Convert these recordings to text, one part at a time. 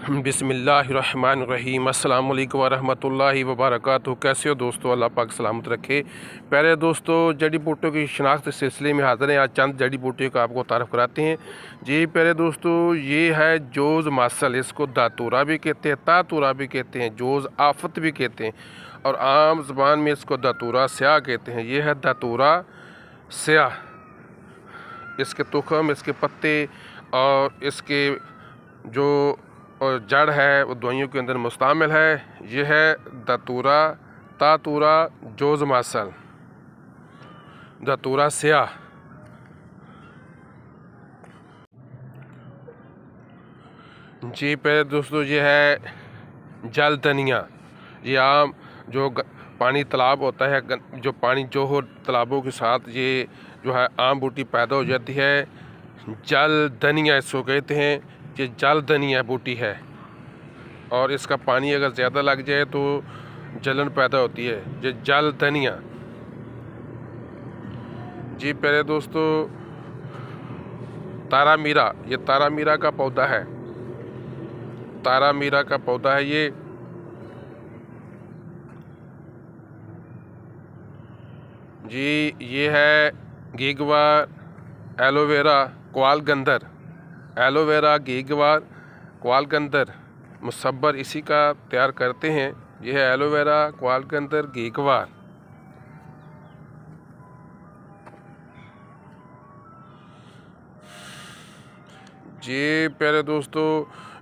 बिस्मिल्लाहिर्रहमानिर्रहीम। अस्सलाम वालेकुम वरहमतुल्लाहि वबरकातुहू। कैसे हो दोस्तों? अल्लाह पाक सलामत रखे। प्यारे दोस्तों, जड़ी बूटियों की शिनाख्त के सिलसिले में हाज़िर हैं। आज चंद जड़ी बूटियों का आपको तारफ़ कराते हैं। जी प्यारे दोस्तों, ये है जोज़ मासल। इसको दातूरा भी कहते हैं, तातूरा भी कहते हैं, जोज़ आफ़त भी कहते हैं और आम ज़बान में इसको दातूरा स्याह कहते हैं। ये है दातूरा स्याह। इसके तुखम, इसके पत्ते और इसके जो और जड़ है वो दवाइयों के अंदर मुस्तमिल है। यह है दातूरा तातूरा जोज़ मासल, दातूरा स्याह। जी प्यारे दोस्तों, ये है जल धनिया। ये आम जो पानी तालाब होता है, जो पानी जो हो तालाबों के साथ ये जो है आम बूटी पैदा हो जाती है। जल धनिया इसको कहते हैं। ये जल धनिया बूटी है और इसका पानी अगर ज़्यादा लग जाए तो जलन पैदा होती है। ये जल धनिया। जी प्यारे दोस्तों, तारा मीरा, ये तारा मीरा का पौधा है। तारा मीरा का पौधा है ये। जी ये है गीगवार, एलोवेरा, क्वालगंदर। एलोवेरा, गीगवार, क्वालगंदर मुसब्बर इसी का तैयार करते हैं। यह है एलोवेरा, क्वालगंदर, गीगवार। जी प्यारे दोस्तों,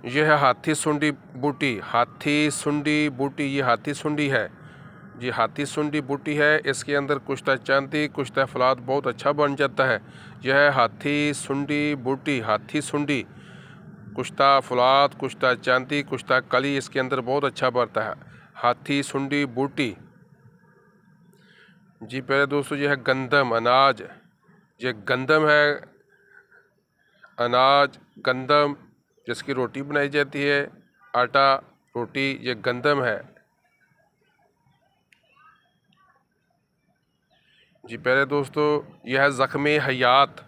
यह है हाथी सुंडी बूटी। हाथी सुंडी बूटी, ये हाथी सुंडी है जी। हाथी सुंडी बूटी है। इसके अंदर कुश्ता चांदी, कुश्ता फलाद बहुत अच्छा बन जाता है। यह है हाथी सुंडी बूटी। हाथी सुंडी, कुश्ता फलाद, कुश्ता चांदी, कुश्ता कली इसके अंदर बहुत अच्छा बढ़ता है। हाथी सुंडी बूटी। जी प्यारे दोस्तों, यह है गंदम, अनाज। ये गंदम है, अनाज गंदम जिसकी रोटी बनाई जाती है, आटा रोटी, ये गंदम है। जी प्यारे दोस्तों, यह है ज़ख्म हयात।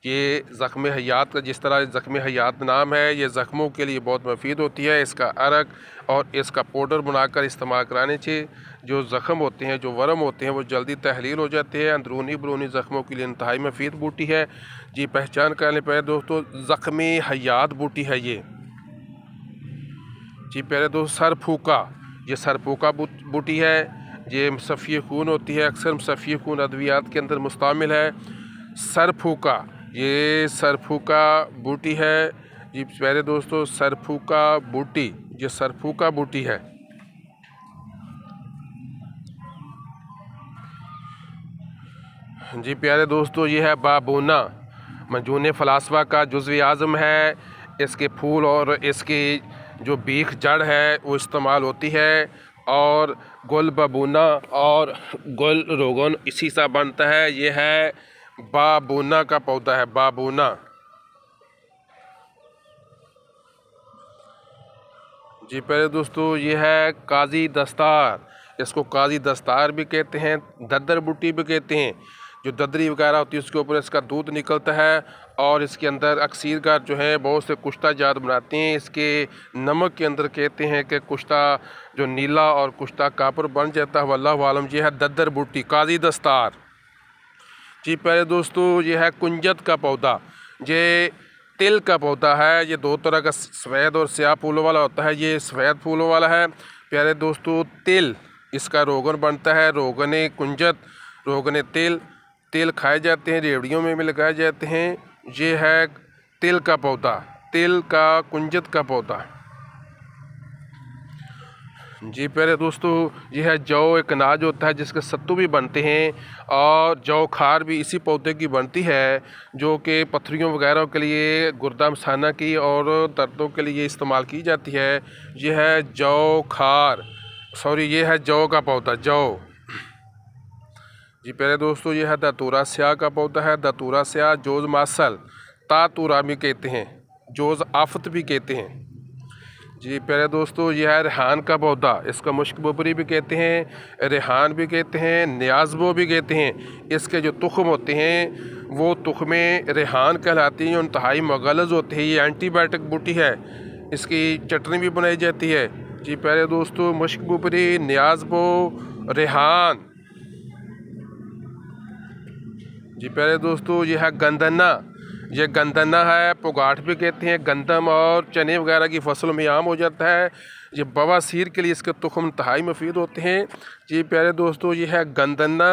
ये ज़ख्म हयात का, जिस तरह ज़ख्म हयात नाम है, ये ज़ख्मों के लिए बहुत मुफीद होती है। इसका अरक और इसका पाउडर बनाकर इस्तेमाल कराने से जो ज़ख्म होते हैं, जो वर्म होते हैं, वो जल्दी तहलील हो जाते हैं। अंदरूनी बरूनी ज़ख्मों के लिए इंतहाई मुफीद बूटी है। जी पहचान कर लें प्यारे दोस्तों, ज़ख्म हयात बूटी है ये। जी प्यारे दोस्त, सरफूका, ये सरफूका बूटी है। ये मुसफ़ी खून होती है, अक्सर मुसफ़ी खून अद्वियात के अंदर मुस्तमिल है। सरफूका, ये सरफूका बूटी है। जी प्यारे दोस्तों, सरफूका बूटी, ये सरफूका बूटी है। जी प्यारे दोस्तों, ये है बाबूना। मंजून फ़लासफ़ा का जुज़्व आज़म है। इसके फूल और इसकी जो बीख जड़ है वो इस्तेमाल होती है। और गुल बबूना और गुल रोगन इसी सा बनता है। ये है बाबूना का पौधा है, बाबूना। जी प्यारे दोस्तों, ये है काजी दस्तार। इसको काजी दस्तार भी कहते हैं, दद्दर बूटी भी कहते हैं। जो ददरी वगैरह होती है उसके ऊपर इसका दूध निकलता है और इसके अंदर अक्सीरगार जो है बहुत से कुश्ता जात बनाते हैं। इसके नमक के अंदर कहते हैं कि कुश्ता जो नीला और कुश्ता कापर बन जाता है। वल्लाहु आलम। ये है दद्दर बूटी, काजी दस्तार। जी प्यारे दोस्तों, ये है कुंजत का पौधा। ये तिल का पौधा है। ये दो तरह का सफ़ेद और स्याह फूलों वाला होता है। ये सफ़ेद फूलों वाला है। प्यारे दोस्तों, तिल, इसका रोगन बनता है, रोगन कुंजत, रोगन तिल। तिल खाए जाते हैं, रेवड़ियों में भी लगाए जाते हैं। ये है तिल का पौधा, तिल का कुंजत का पौधा। जी प्यारे दोस्तों, यह है जौ, एक अनाज होता है जिसके सत्तू भी बनते हैं और जौ खार भी इसी पौधे की बनती है, जो कि पथरियों वगैरह के लिए, गुर्दा मसाना की और दर्दों के लिए इस्तेमाल की जाती है। यह है जौ खार, सॉरी, यह है जौ का पौधा, जौ। जी प्यारे दोस्तों, यह है दातूरा स्याह का पौधा है। दातूरा स्याह, जोज़ मासल, तातूरा भी कहते हैं, जोज़ आफ़त भी कहते हैं। जी प्यारे दोस्तों, यह है रेहान का पौधा। इसका मुश्क बबरी भी कहते हैं, रेहान भी कहते हैं, न्याज़बो भी कहते हैं। इसके जो तुख़म होते हैं वो तुख़में रेहान कहलाती हैं, इंतहाई मगलज़ होते हैं। ये एंटीबायोटिक बूटी है। इसकी चटनी भी बनाई जाती है। जी प्यारे दोस्तों, मुश्क बुबरी, न्याज़बो, रेहान। जी प्यारे दोस्तों, ये है गंदना। ये गंदना है, पोगाठ भी कहते हैं। गंदम और चने वगैरह की फसलों में आम हो जाता है। ये बवासीर के लिए इसके तुख्म इंतहाई मुफीद होते हैं। जी प्यारे दोस्तों, ये है गंदना,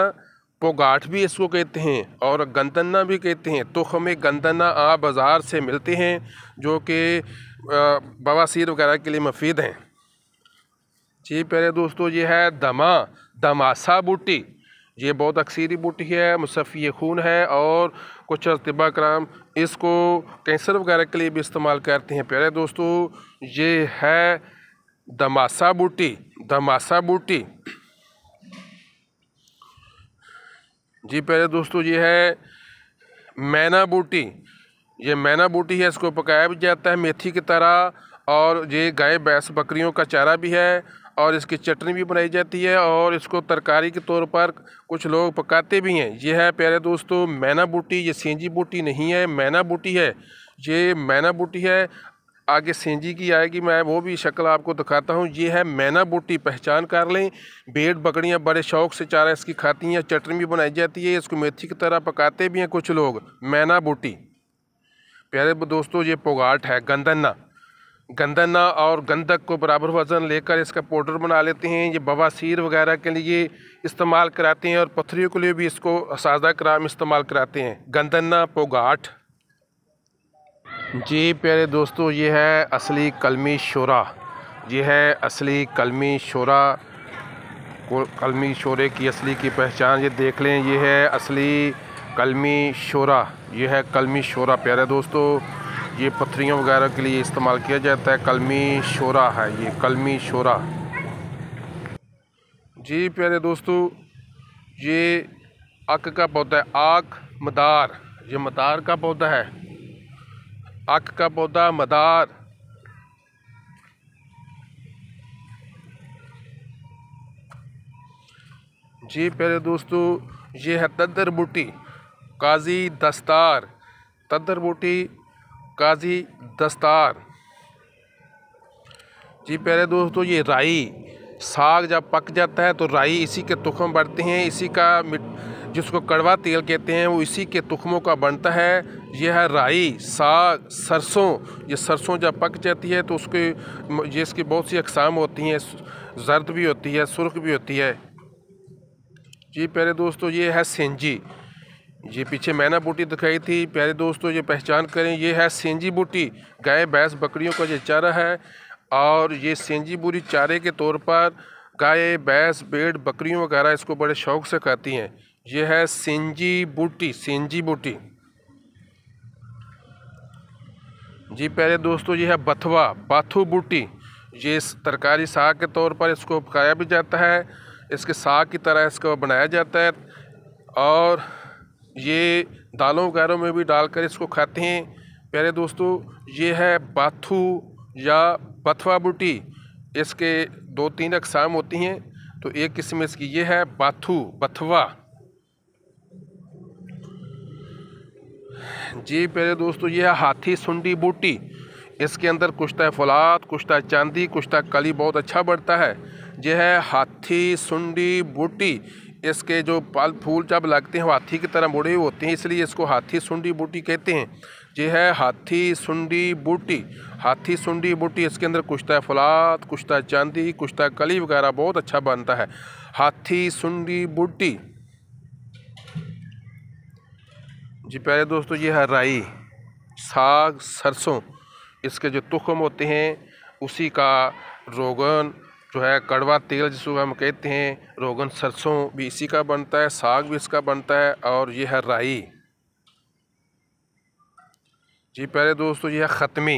पोगाठ भी इसको कहते हैं और गंदना भी कहते हैं। तुख्म गंदना आप बाज़ार से मिलते हैं जो कि बवासीर वगैरह के लिए मुफीद हैं। जी प्यारे दोस्तों, ये है दमासा बूटी। ये बहुत अक्सरी बूटी है, मुसफ़ी खून है और कुछ तिब्बा कराम इसको कैंसर वगैरह के लिए भी इस्तेमाल करते हैं। प्यारे दोस्तों, ये है दमासा बूटी। जी प्यारे दोस्तों, ये है मैना बूटी। ये मैना बूटी है, इसको पकाया भी जाता है मेथी की तरह और ये गाय भैंस बकरियों का चारा भी है और इसकी चटनी भी बनाई जाती है और इसको तरकारी के तौर पर कुछ लोग पकाते भी हैं। ये है प्यारे दोस्तों मैना बूटी। ये सेंजी बूटी नहीं है, मैना बूटी है। ये मैना बूटी है, आगे सेंजी की आएगी, मैं वो भी शक्ल आपको दिखाता हूँ। ये है मैना बूटी, पहचान कर लें। भेड़ बकरियाँ बड़े शौक़ से चारा इसकी खाती हैं, चटनी भी बनाई जाती है, इसको मेथी की तरह पकाते भी हैं कुछ लोग। मैना बूटी। प्यारे दोस्तों, ये पोगाठ है, गंदना और गंधक को बराबर वज़न लेकर इसका पाउडर बना लेते हैं। ये बवासीर वगैरह के लिए इस्तेमाल कराते हैं और पथरियों के लिए भी इसको सादा कराम इस्तेमाल कराते हैं। गंदना, पोगाठ। जी प्यारे दोस्तों, ये है असली कलमी शोरा। ये है असली कलमी शोरा। कलमी शोरे की असली की पहचान ये देख लें, ये है असली कलमी शोरा। ये है कलमी शोरा। प्यारे दोस्तों, ये पथरियों वगैरह के लिए इस्तेमाल किया जाता है। कलमी शोरा है ये, कलमी शोरा। जी प्यारे दोस्तों, ये अक का पौधा है, आक मदार। ये मदार का पौधा है, अक का पौधा, मदार। जी प्यारे दोस्तों, ये है तद्दर बूटी, काजी दस्तार। तद्दर बूटी, काजी दस्तार। जी प्यारे दोस्तों, ये राई। साग जब पक जाता है तो राई इसी के तुख्म बढ़ते हैं, इसी का जिसको कड़वा तेल कहते हैं वो इसी के तुख्मों का बनता है। यह है राई, साग, सरसों। ये सरसों जब पक जाती है तो उसके ये इसकी बहुत सी अक़साम होती हैं, जर्द भी होती है, सुर्ख भी होती है। जी प्यारे दोस्तों, ये है सेंजी। ये पीछे मैना बूटी दिखाई थी, प्यारे दोस्तों ये पहचान करें, ये है सेंजी बूटी। गाय भैंस बकरियों का ये चारा है और ये सेंजी बूटी चारे के तौर पर गाय भैंस भेड़ बकरियों वगैरह इसको बड़े शौक़ से खाती हैं। ये है सेंजी बूटी। जी प्यारे दोस्तों, ये है बाथू बूटी। ये तरकारी साग के तौर पर इसको पकाया भी जाता है, इसके साग की तरह इसको बनाया जाता है और ये दालों वगैरह में भी डालकर इसको खाते हैं। प्यारे दोस्तों, ये है बाथू या बथवा बूटी। इसके 2-3 अक़साम होती हैं, तो एक किस्म इसकी ये है बथवा। जी प्यारे दोस्तों, ये है हाथी सुंडी बूटी। इसके अंदर कुश्ता फौलाद, कुश्ता चांदी, कुश्ता कली बहुत अच्छा बढ़ता है। यह है हाथी सुंडी बूटी। इसके जो फल फूल जब लगते हैं वो हाथी की तरह मुड़े हुए होते हैं, इसलिए इसको हाथी सुंडी बूटी कहते हैं। यह है हाथी सुंडी बूटी। इसके अंदर कुश्ता फौलाद, कुश्ता चांदी, कुश्ता कली वगैरह बहुत अच्छा बनता है। हाथी सुंडी बूटी। जी प्यारे दोस्तों, ये है राई, साग, सरसों। इसके जो तुख्म होते हैं उसी का रोगन जो है, कड़वा तेल जिसको हम कहते हैं, रोगन सरसों भी इसी का बनता है, साग भी इसका बनता है और ये है राई। जी प्यारे दोस्तों, ये है ख़त्मी।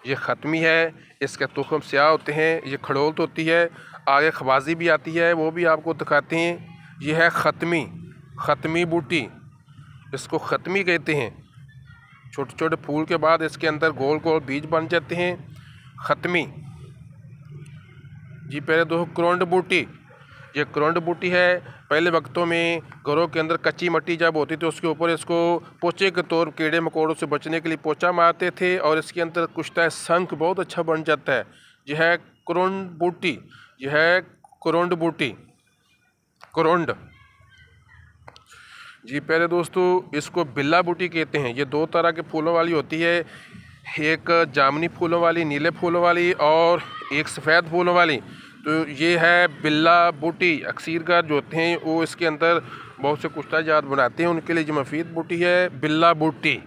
ये ख़त्मी है, इसके तुख्म स्याह होते हैं, ये खड़ोलत होती है, आगे खबाजी भी आती है, वो भी आपको दिखाते हैं। ये है ख़त्मी बूटी। इसको ख़त्मी कहते हैं। छोटे छोटे फूल के बाद इसके अंदर गोल गोल बीज बन जाते हैं, ख़त्मी। जी प्यारे दोस्तों, क्रोंड बूटी। ये क्रोंड बूटी है, पहले वक्तों में घरों के अंदर कच्ची मिट्टी जब होती थी उसके ऊपर इसको पोचे के तौर कीड़े मकोड़ों से बचने के लिए पोचा मारते थे और इसके अंदर कुछ है शंख बहुत अच्छा बन जाता है। यह है कुरुंड बूटी, यह है कुरुंड बूटी, कुरुंड जी। पहले दोस्तों इसको बिल्ला बूटी कहते हैं। ये दो तरह के फूलों वाली होती है, एक जामुनी फूलों वाली, नीले फूलों वाली और एक सफ़ेद फूलों वाली। तो ये है बिल्ला बूटी। अक्सरकार जो होते हैं वो इसके अंदर बहुत से कुश्ता जात बनाते हैं, उनके लिए जो मफीद बूटी है बिल्ला बूटी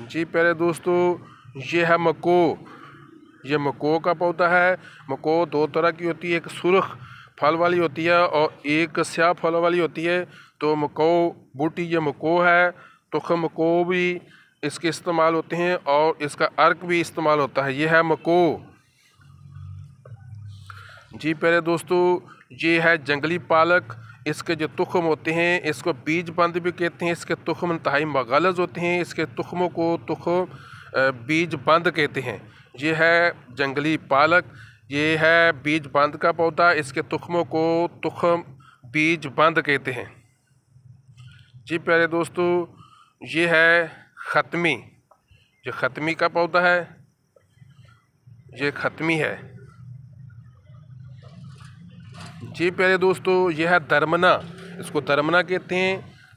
जी। पहले दोस्तों ये है मको। ये मको का पौधा है। मको दो तरह की होती है, एक सुर्ख फल वाली होती है और एक स्याह फल वाली होती है। तो मको बूटी ये मको है। तो मको भी इसके इस्तेमाल होते हैं और इसका अर्क भी इस्तेमाल होता है। ये है मको जी। पहले दोस्तों ये है जंगली पालक। इसके जो तुख्म होते हैं इसको बीज बंद भी कहते हैं। इसके तुख्म इंतहाई मगलज़ होते हैं। इसके तुख्मों को तुख्म बीज बंद कहते हैं। ये है जंगली पालक, ये है बीज बंद का पौधा। इसके तुख्मों को तुख्म बीज बंद कहते हैं जी। पहले दोस्तों ये है ख़त्मी। जो ख़त्मी का पौधा है ये ख़त्मी है जी। पहले दोस्तों यह है दरमना। इसको दरमना कहते हैं।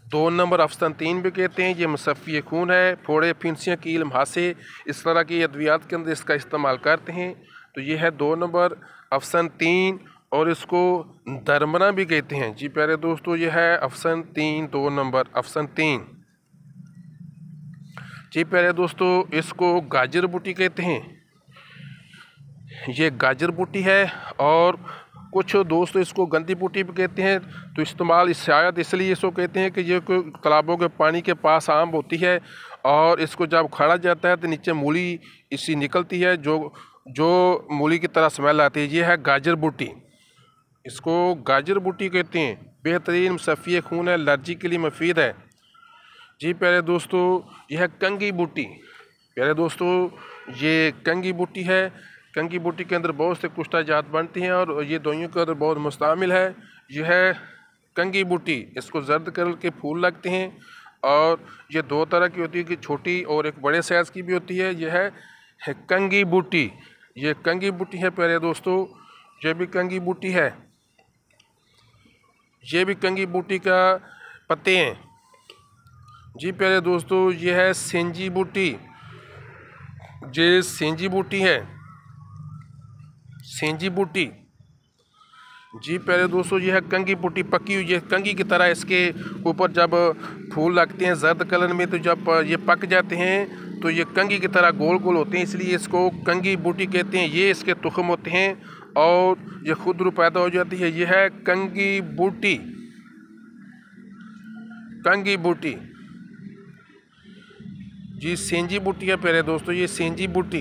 2 नंबर अफसन 3 भी कहते हैं। ये मुसफ़ी खून है। फोड़े, फिंसियाँ, कील, म्हासे इस तरह की अद्वियात के अंदर इसका इस्तेमाल करते हैं। तो ये है 2 नंबर अफसन 3 और इसको दरमना भी कहते हैं जी। प्यारे दोस्तों ये है अफसन 3, 2 नंबर अफसन 3 जी। प्यारे दोस्तों इसको गाजर बूटी कहते हैं। ये गाजर बूटी है और कुछ दोस्त इसको गंदी बूटी भी कहते हैं। तो इस्तेमाल शायद इसलिए इसको कहते हैं कि ये तालाबों के पानी के पास आम होती है और इसको जब खड़ा जाता है तो नीचे मूली इसी निकलती है जो मूली की तरह स्मेल आती है। ये है गाजर बूटी। इसको गाजर बूटी कहते हैं। बेहतरीन मुसफ़ी खून है, एलर्जी के लिए मुफीद है जी। प्यारे दोस्तों यह है कंगी बूटी। प्यारे दोस्तों ये कंगी बूटी है। कंगी बूटी के अंदर बहुत से कुश्ता जात बनती हैं और ये दवाइयों के अंदर बहुत मुस्तमिल है। यह है कंगी बूटी। इसको जर्द कलर के फूल लगते हैं और ये 2 तरह की होती है कि छोटी और एक बड़े साइज़ की भी होती है। यह है कंगी बूटी। ये कंगी बूटी है प्यारे दोस्तों। ये भी कंगी बूटी है। ये भी कंगी बूटी का पत्ते हैं जी। प्यारे दोस्तों ये है सेंजी बूटी। ये सेंजी बूटी है, सेंजी बूटी जी। प्यारे दोस्तों ये है कंगी बूटी पकी हुई। ये कंगी की तरह इसके ऊपर जब फूल लगते हैं जर्द कलर में, तो जब ये पक जाते हैं तो ये कंगी की तरह गोल गोल होते हैं, इसलिए इसको कंगी बूटी कहते हैं। ये इसके तुख्म होते हैं और ये खुद रू पैदा हो जाती है। ये है कंगी बूटी, कंगी बूटी जी। सेंजी बूटी है प्यारे दोस्तों, ये सेंजी बूटी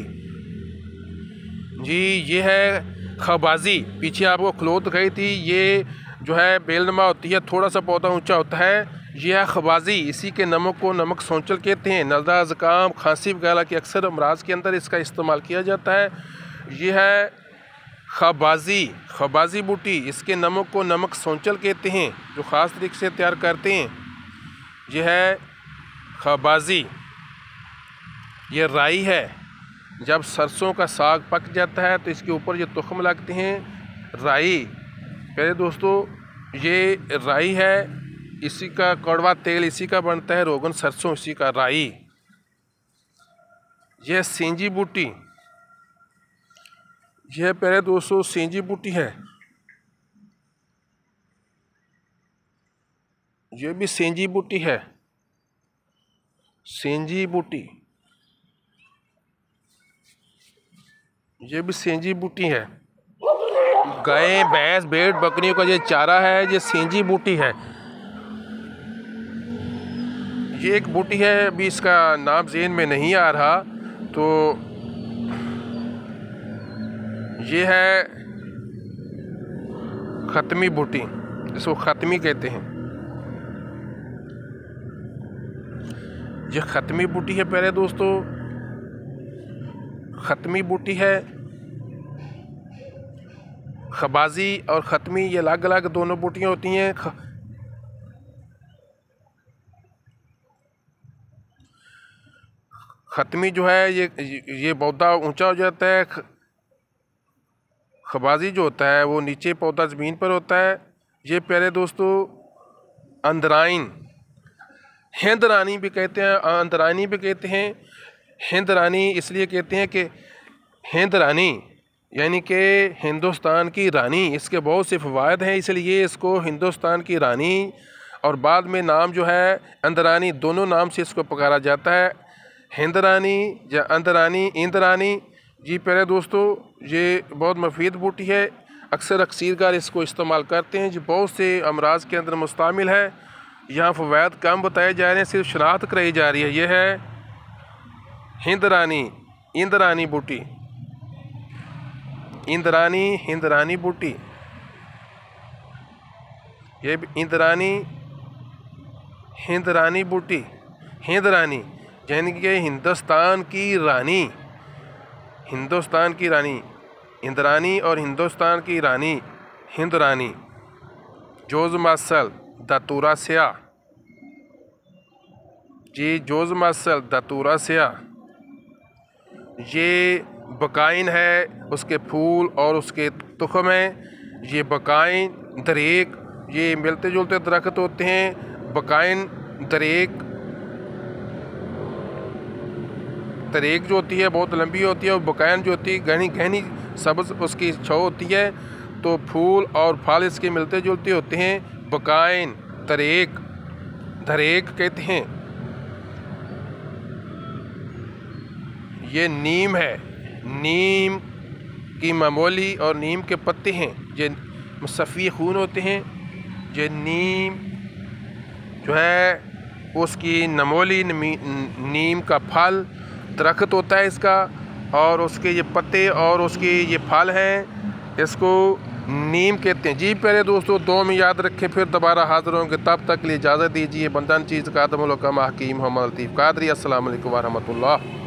जी। ये है खबाजी। पीछे आपको खलोत दिखाई थी। ये जो है बेलनुमा होती है, थोड़ा सा पौधा ऊंचा होता है। ये है खबाजी। इसी के नमक को नमक सौंचल कहते हैं। नज़ला, ज़ुकाम, खांसी वगैरह के अक्सर अमराज के अंदर इसका इस्तेमाल किया जाता है। ये है खबाजी, खबाजी बूटी। इसके नमक को नमक सौंचल कहते हैं, जो ख़ास तरीके से तैयार करते हैं। यह है खबाजी। ये राई है। जब सरसों का साग पक जाता है तो इसके ऊपर ये तुख्म लगते हैं राई। प्यारे दोस्तों ये राई है, इसी का कड़वा तेल इसी का बनता है, रोगन सरसों इसी का, राई। यह सेंजी बूटी। यह प्यारे दोस्तों सेंजी बूटी है। यह भी सेंजी बूटी है, सेंजी बूटी। ये भी सेंजी बूटी है। गाय, भैंस, भेड़, बकरियों का ये चारा है। ये सेंजी बूटी है। ये एक बूटी है, अभी इसका नाम ज़हन में नहीं आ रहा। तो ये है ख़त्मी बूटी, इसको ख़त्मी कहते हैं। ये ख़त्मी बूटी है प्यारे दोस्तों, ख़त्मी बूटी है। खबाजी और ख़त्मी ये अलग अलग दोनों बूटियाँ होती हैं। ख़त्मी जो है ये पौधा ऊंचा हो जाता है। खबाजी जो होता है वो नीचे पौधा ज़मीन पर होता है। ये प्यारे दोस्तों अंदराइन, हिंद रानी भी कहते हैं, अंदरानी भी कहते हैं। हिंद रानी इसलिए कहते हैं कि हिंद रानी यानी कि हिंदुस्तान की रानी, इसके बहुत से फ़वाइद हैं, इसलिए इसको हिंदुस्तान की रानी और बाद में नाम जो है अंदरानी, दोनों नाम से इसको पुकारा जाता है, हिंद रानी या अंदरानी, इंद्रानी। जी प्यारे दोस्तों ये बहुत मुफीद बूटी है, अक्सर अक्सीरगार इसको इस्तेमाल करते हैं, जो बहुत से अमराज के अंदर मुश्तमिल है। यहाँ फ़वाइद कम बताए जा रहे हैं, सिर्फ शनाख्त कराई जा रही है। यह है हिंद रानी, इंद्रानी बूटी, इंद्रानी हिंदरानी बूटी, ये इंद्रानी हिंदरानी बूटी, हिंद रानी यानी कि हिंदुस्तान की रानी, हिंदुस्तान की रानी, इंद्रानी और हिंदुस्तान की रानी हिंद रानी। जोज़ मसल दतूरा स्या, जी जोज़ मसल दतूरा स्या, ये बकाइन है, उसके फूल और उसके तुख़म हैं। ये बकाइन, दरेक, ये मिलते जुलते दरख्त होते हैं। बकाइन, दरेक जो होती है बहुत लंबी होती है, और बकाइन जो होती है घनी घनी सब्ज़ उसकी छौ होती है। तो फूल और फल इसके मिलते जुलते होते हैं। बकाइन, दरेक कहते हैं। ये नीम है, नीम की मामूली और नीम के पत्ते हैं, ये सफ़ी खून होते हैं। ये नीम जो है उसकी नमोली, नीम का फल दरख्त होता है इसका, और उसके ये पत्ते और उसके ये फल हैं, इसको नीम कहते हैं। जी प्यारे दोस्तों दो में याद रखें, फिर दोबारा हाज़िर होंगे, तब तक के लिए इजाज़त दीजिए। बंदन चीज़ का आदम हकीम मोहम्मद लतीफ़ कादरी। अस्सलाम वालेकुम व रहमतुल्लाह।